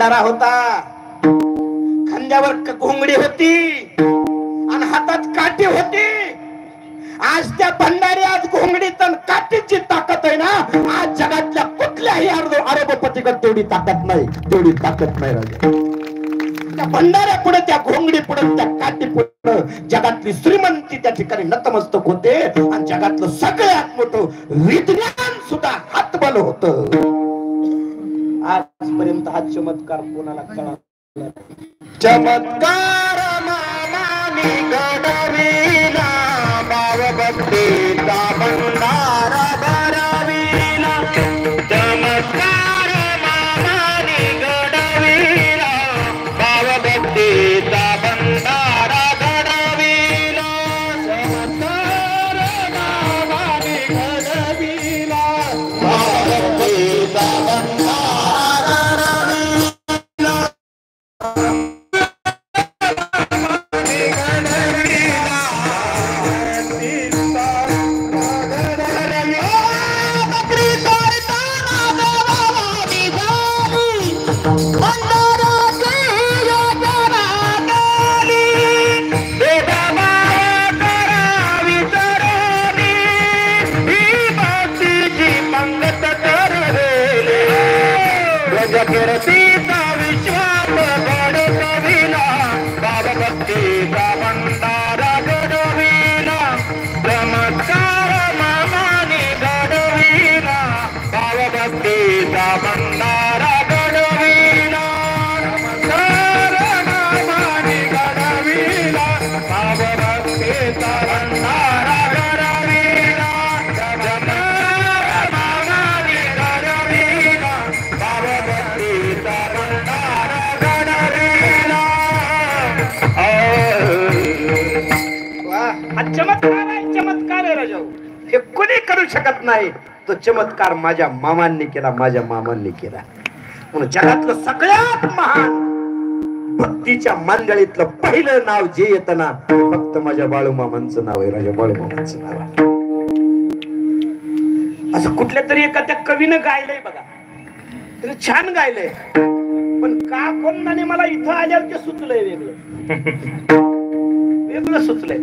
भंडारा होता, खांद्यावर घोंगडी होती आणि हातात काठी होती. आज त्या भंडाऱ्यात घोंगडीत आणि काठीची ताकद आहे ना, आज जगातल्या कुठल्याही अरबपतीकडे तेवढी ताकद नाही, तेवढी ताकद नाही राजा. त्या भंडाऱ्या पुढे, त्या घोंगडी पुढे, त्या काठी पुढे जगातली श्रीमंती त्या ठिकाणी नतमस्तक होते आणि जगातलं सगळ्यात मोठं विज्ञान सुद्धा हातबल होत. आजपर्यंत हा चमत्कार कोणाला कळला? चमत्कार मामानी घडविला, भावभक्तीचा भंडारा भरविला. चमत्कार मामानी घडविला, भावभक्तीचा भंडारा घडविला. चमत्कार मामानी घडविला, भावभक्तीचा भंडारा. चमत्कार आहे राजा, हे कोणी करू शकत नाही. तो चमत्कार माझ्या मामांनी केला, माझ्या मामांनी केला. म्हणून जगातलं सगळ्यात महान भक्तीच्या मंडळीतलं पहिलं नाव जे येतं ना, फक्त माझ्या बाळू मामांचं नाव आहे, राजा बाळू मामांचं नाव आहे. असं कुठल्या तरी एखाद्या कवीनं गायलंय बघा, त्याने छान गायलंय, पण का कोणाने मला इथं आल्यावर ते सुचलंय वेगळं वेगळं सुचलंय.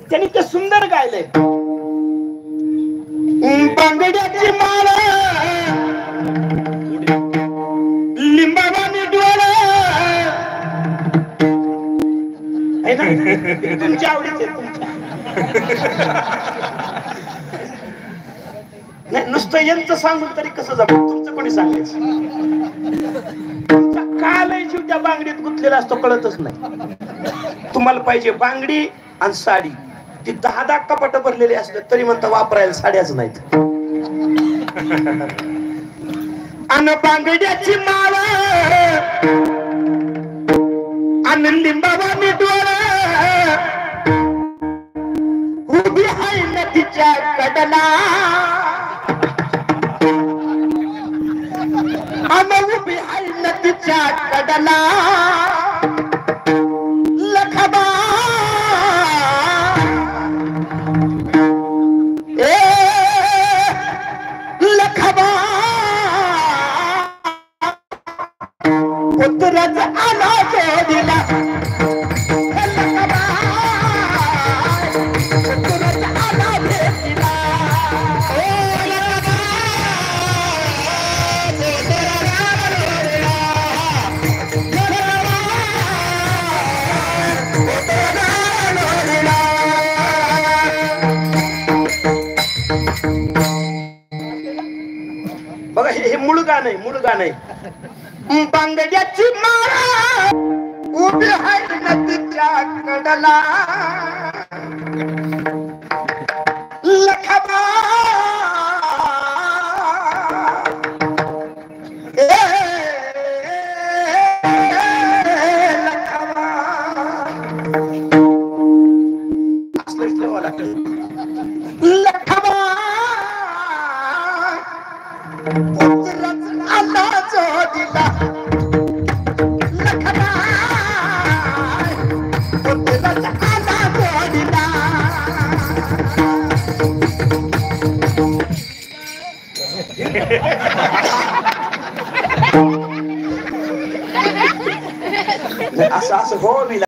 त्यांनी ते सुंदर गायलंय. बांगड्याची माळा लिंबावानी डोळा, तुमच्या आवडीचे नाही, नुसतं यांचं सांगून तरी कसं जमत, तुमचं कोणी सांगायचं. तुमचा कालही जीव त्या बांगडीत गुंतलेला असतो, कळतच नाही. तुम्हाला पाहिजे बांगडी आणि साडी, ती 10 कपाट भरलेली असले तरी म्हणता वापरायला साड्याच नाहीत. अन बांगड्याची माळा अन लिंबावानी डोळा, उभी आहे नदीच्या कडला, अन उभी आहे नदीच्या कडला. लखबा पुत्रच आला जोडीला, पुत्रच आला भेटीला. बघा हे मूळ गाणं आहे, मूळ गाणं आहे. बांगड्याची माळा उभी आहे नदीच्या कडला, लखबा लखबा पुत्रच आला जोडीला. लखबा असं असं हो मी